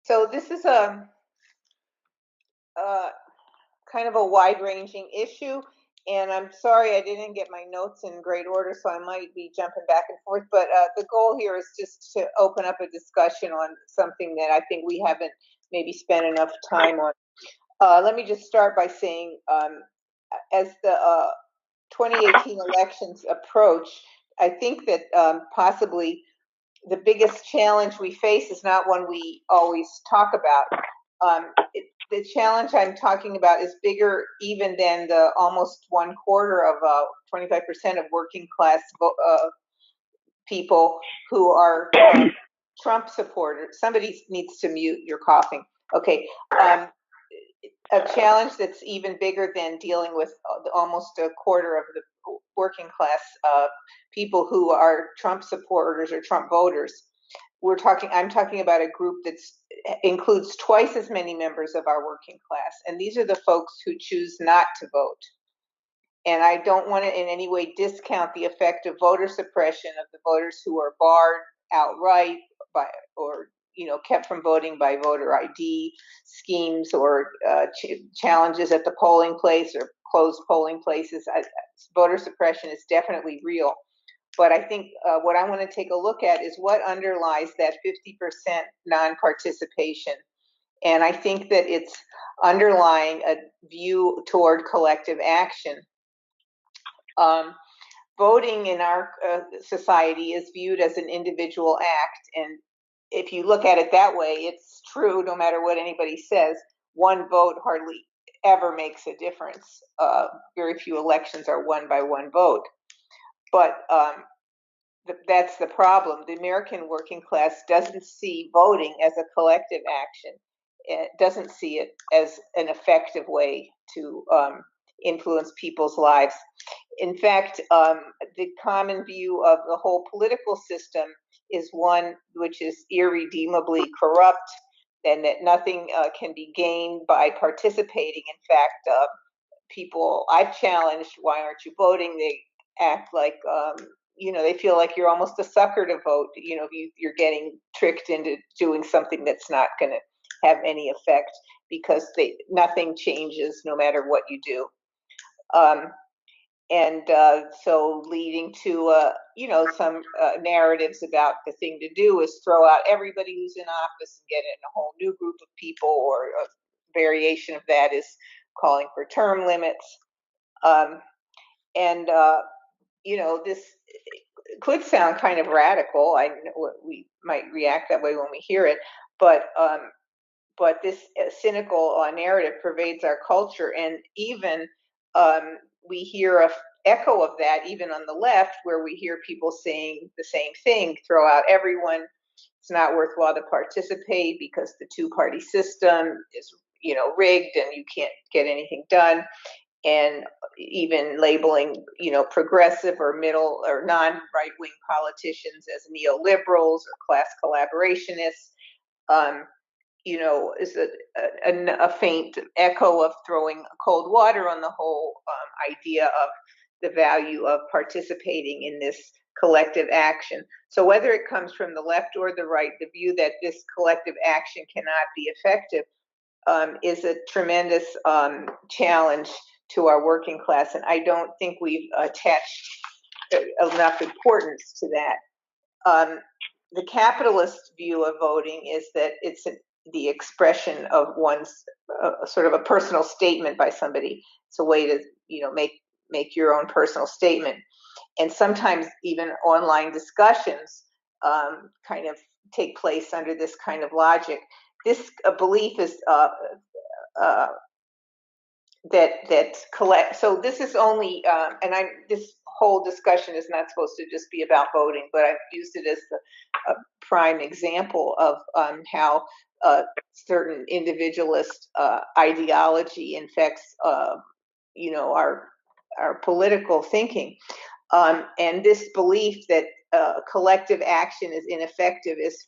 So this is a kind of a wide-ranging issue, and I'm sorry I didn't get my notes in great order, so I might be jumping back and forth. But the goal here is just to open up a discussion on something that I think we haven't maybe spent enough time on. Let me just start by saying, as the 2018 elections approach, I think that possibly the biggest challenge we face is not one we always talk about. The challenge I'm talking about is bigger even than the almost 1/4 of 25% of working class people who are Trump supporters. Somebody needs to mute. You're coughing. Okay. A challenge that's even bigger than dealing with almost 1/4 of the working class people who are Trump supporters or Trump voters. I'm talking about a group that includes twice as many members of our working class, and these are the folks who choose not to vote. And I don't want to in any way discount the effect of voter suppression of the voters who are barred outright by, or kept from voting by voter ID schemes, or challenges at the polling place or closed polling places. Voter suppression is definitely real. But I think what I want to take a look at is what underlies that 50% non-participation. And I think that it's underlying a view toward collective action. Voting in our society is viewed as an individual act. And if you look at it that way, it's true no matter what anybody says. One vote hardly ever makes a difference. Very few elections are won by one vote. But that's the problem. The American working class doesn't see voting as a collective action. It doesn't see it as an effective way to influence people's lives. In fact, the common view of the whole political system is one which is irredeemably corrupt, and that nothing can be gained by participating. In fact, people I've challenged, why aren't you voting? They act like they feel like you're almost a sucker to vote. You're getting tricked into doing something that's not going to have any effect, because nothing changes no matter what you do. So leading to some narratives about the thing to do is throw out everybody who's in office and get in a whole new group of people, or a variation of that is calling for term limits. This could sound kind of radical. I know we might react that way when we hear it, but this cynical narrative pervades our culture, and even we hear a echo of that even on the left, where we hear people saying the same thing: throw out everyone. It's not worthwhile to participate because the two-party system is rigged and you can't get anything done. And even labeling progressive or middle or non-right-wing politicians as neoliberals or class collaborationists is a faint echo of throwing cold water on the whole idea of the value of participating in this collective action. So whether it comes from the left or the right, the view that this collective action cannot be effective is a tremendous challenge to our working class. And I don't think we've attached enough importance to that. The capitalist view of voting is that it's the expression of one's sort of a personal statement by somebody. It's a way to make your own personal statement. And sometimes even online discussions kind of take place under this kind of logic. This belief is so this is only this whole discussion is not supposed to just be about voting, but I've used it as a prime example of how certain individualist ideology infects our political thinking, and this belief that collective action is ineffective is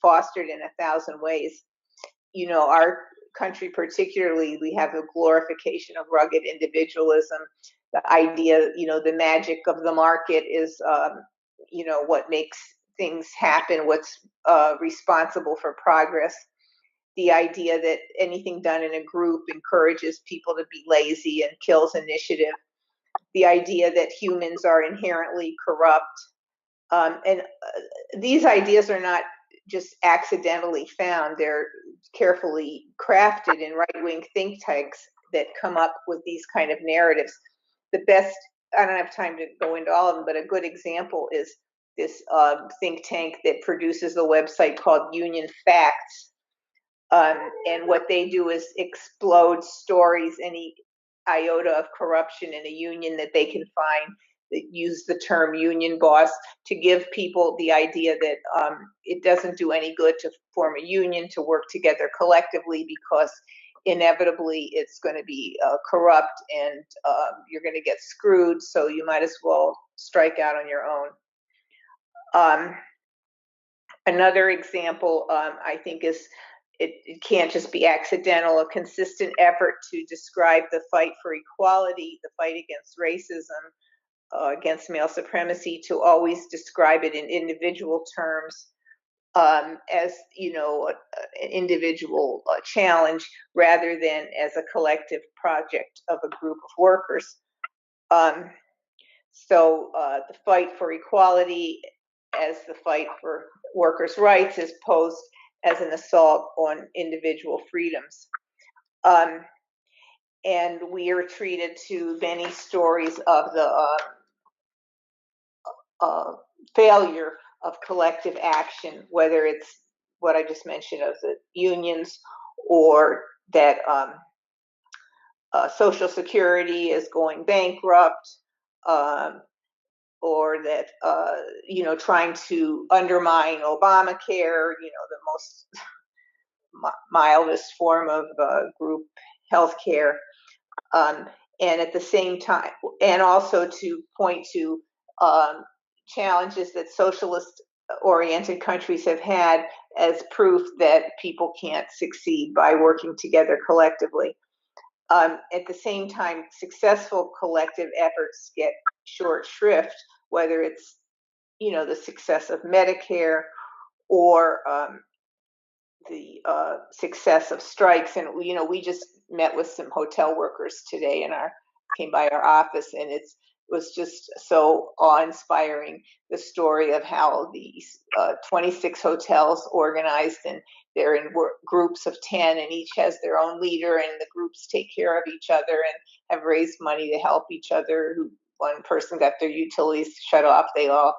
fostered in 1,000 ways. Our country particularly, we have a glorification of rugged individualism. The idea, the magic of the market is, what makes things happen, what's responsible for progress. the idea that anything done in a group encourages people to be lazy and kills initiative, the idea that humans are inherently corrupt. And these ideas are not just accidentally found, they're carefully crafted in right-wing think tanks that come up with these kind of narratives. The best, I don't have time to go into all of them, but a good example is this think tank that produces a website called Union Facts. And what they do is explode stories, any iota of corruption in a union that they can find, that use the term union boss to give people the idea that it doesn't do any good to form a union, to work together collectively, because inevitably it's going to be corrupt and you're going to get screwed, so you might as well strike out on your own. Another example, I think, is it can't just be accidental, a consistent effort to describe the fight for equality, the fight against racism, against male supremacy, to always describe it in individual terms, as, you know, an individual challenge rather than as a collective project of a group of workers. So the fight for equality as the fight for workers' rights is posed as an assault on individual freedoms. And we are treated to many stories of the failure of collective action, whether it's what I just mentioned of the unions, or that Social Security is going bankrupt, or that you know, trying to undermine Obamacare, you know, the most mildest form of group health care, and at the same time, and also to point to challenges that socialist oriented countries have had as proof that people can't succeed by working together collectively. At the same time, successful collective efforts get short shrift, whether it's, you know, the success of Medicare, or the success of strikes. And, you know, we just met with some hotel workers today and came by our office, and it was just so awe-inspiring, the story of how these 26 hotels organized, and they're in groups of 10, and each has their own leader, and the groups take care of each other and have raised money to help each other. One person got their utilities shut off, they all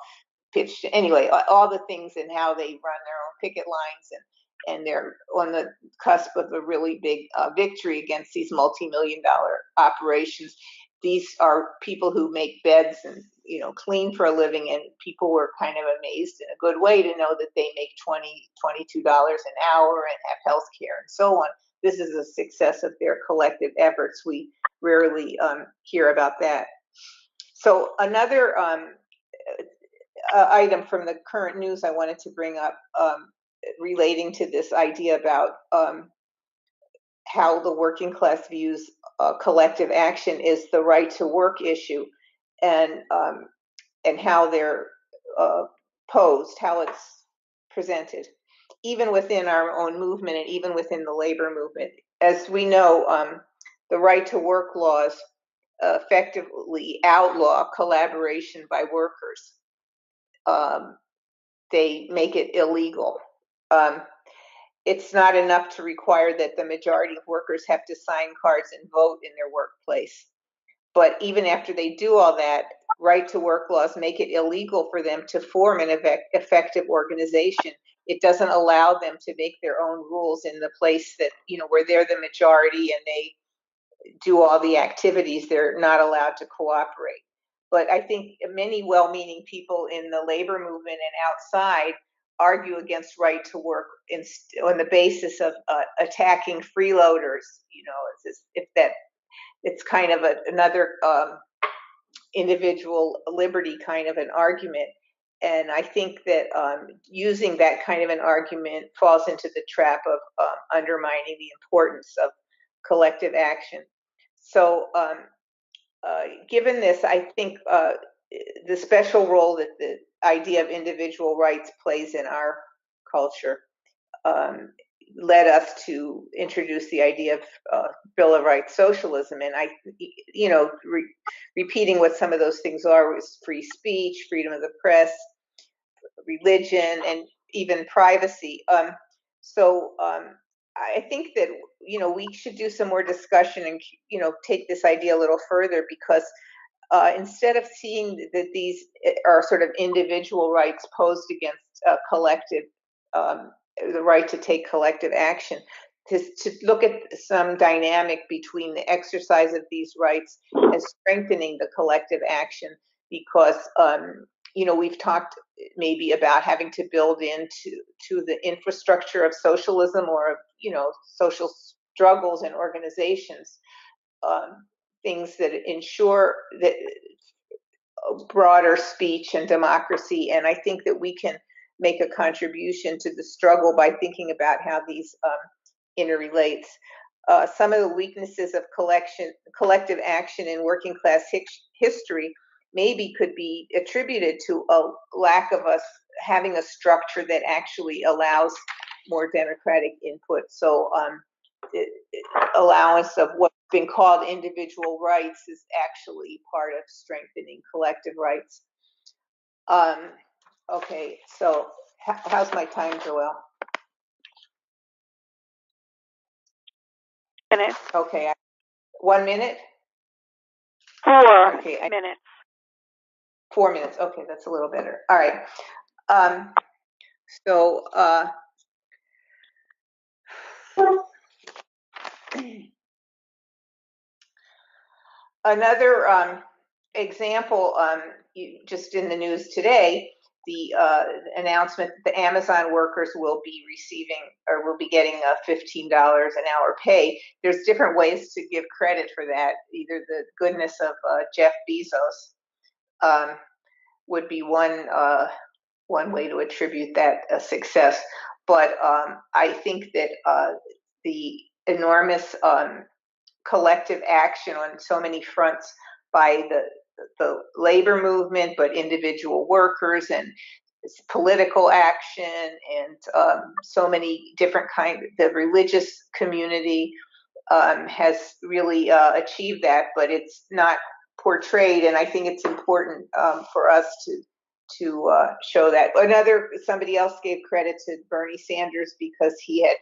pitched. Anyway, all the things, and how they run their own picket lines, and they're on the cusp of a really big victory against these multi-million-dollar operations. These are people who make beds and, you know, clean for a living, and people were kind of amazed in a good way to know that they make $22 an hour and have health care and so on. This is a success of their collective efforts. We rarely hear about that. So another item from the current news I wanted to bring up, relating to this idea about how the working class views collective action, is the right to work issue, and how they're posed, how it's presented, even within our own movement and even within the labor movement. As we know, the right to work laws effectively outlaw collaboration by workers. They make it illegal. It's not enough to require that the majority of workers have to sign cards and vote in their workplace. But even after they do all that, right to work laws make it illegal for them to form an effective organization. It doesn't allow them to make their own rules in the place that, you know, where they're the majority and they do all the activities. They're not allowed to cooperate. But I think many well-meaning people in the labor movement and outside argue against right to work on the basis of attacking freeloaders. You know, if that, it's kind of another individual liberty kind of an argument. And I think that using that kind of an argument falls into the trap of undermining the importance of collective action. So given this, I think the special role that the idea of individual rights plays in our culture, led us to introduce the idea of Bill of Rights socialism. And repeating what some of those things are was free speech, freedom of the press, religion, and even privacy. I think that we should do some more discussion and take this idea a little further, because instead of seeing that these are sort of individual rights posed against collective, the right to take collective action, to look at some dynamic between the exercise of these rights and strengthening the collective action, because we've talked maybe about having to build into the infrastructure of socialism, or of social struggles and organizations, things that ensure that broader speech and democracy. And I think that we can make a contribution to the struggle by thinking about how these interrelates. Some of the weaknesses of collective action in working class history maybe could be attributed to a lack of us having a structure that actually allows more democratic input. So allowance of what's been called individual rights is actually part of strengthening collective rights. Okay, so how's my time, Joelle? Minutes. Okay, 1 minute? 4 minutes. 4 minutes, okay, that's a little better. All right. Another example, just in the news today, the announcement that the Amazon workers will be receiving, or will be getting a $15 an hour pay. There's different ways to give credit for that. Either the goodness of Jeff Bezos would be one way to attribute that success. But I think that the enormous collective action on so many fronts by the labor movement, but individual workers, and political action, and so many different kinds, the religious community has really achieved that, but it's not portrayed. And I think it's important for us to show that. Somebody else gave credit to Bernie Sanders because he had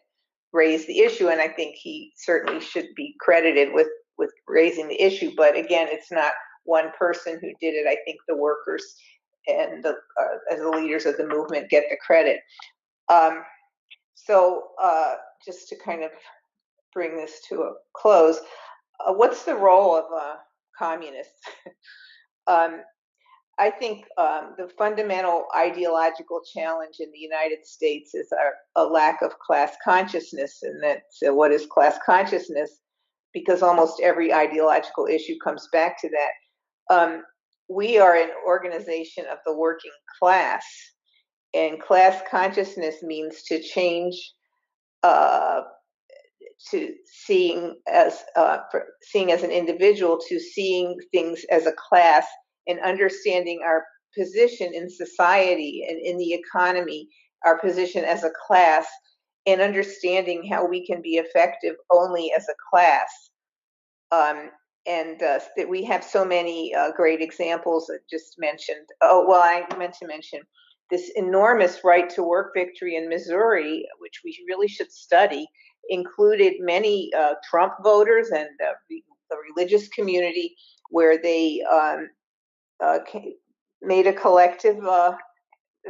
raised the issue, and I think he certainly should be credited with raising the issue. But again, it's not one person who did it. I think the workers and as the leaders of the movement get the credit. Just to kind of bring this to a close, what's the role of communists? I think the fundamental ideological challenge in the United States is a lack of class consciousness. And what is class consciousness? Because almost every ideological issue comes back to that. We are an organization of the working class, and class consciousness means to change to seeing as an individual, to seeing things as a class, and understanding our position in society and in the economy, our position as a class, and understanding how we can be effective only as a class. That we have so many great examples I just mentioned. I meant to mention this enormous right to work victory in Missouri, which we really should study, included many Trump voters and the religious community, where they made a collective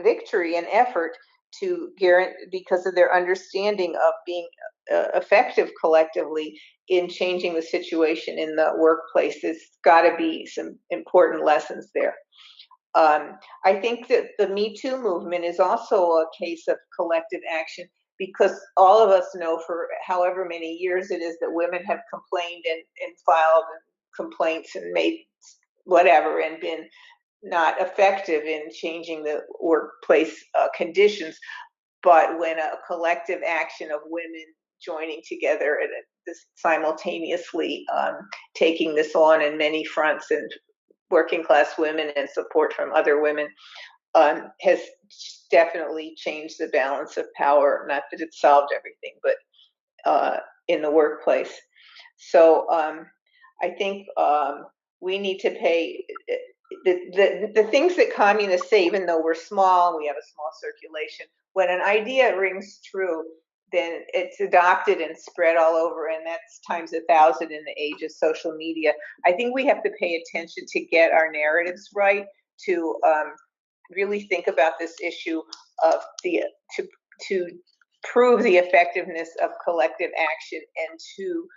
victory and effort to guarantee, because of their understanding of being effective collectively in changing the situation in the workplace. There's got to be some important lessons there. I think that the Me Too movement is also a case of collective action, because all of us know for however many years it is that women have complained and filed complaints and made whatever, and been not effective in changing the workplace conditions. But when a collective action of women joining together and simultaneously taking this on in many fronts, and working class women and support from other women, has definitely changed the balance of power. Not that it solved everything, but in the workplace. So I think we need to pay the things that communists say, even though we're small and we have a small circulation, when an idea rings true, then it's adopted and spread all over, and that's times 1,000 in the age of social media. I think we have to pay attention to get our narratives right, to really think about this issue of to prove the effectiveness of collective action, and to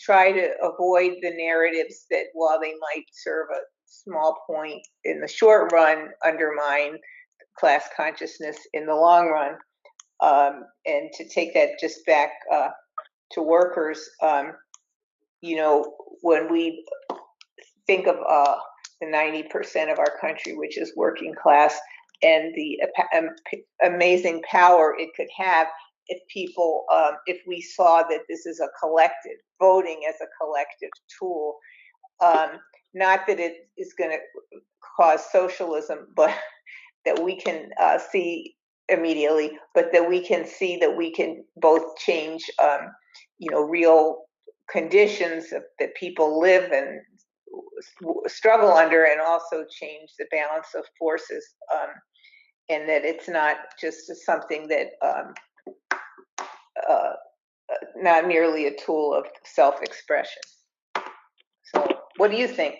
try to avoid the narratives that, while they might serve a small point in the short run, undermine class consciousness in the long run. And to take that just back to workers, when we think of the 90% of our country, which is working class, and the amazing power it could have if people, if we saw that this is a collective, voting as a collective tool, not that it is going to cause socialism, but that we can see immediately, but that we can see that we can both change, real conditions that people live and struggle under, and also change the balance of forces, and that it's not just something that not merely a tool of self-expression. So what do you think?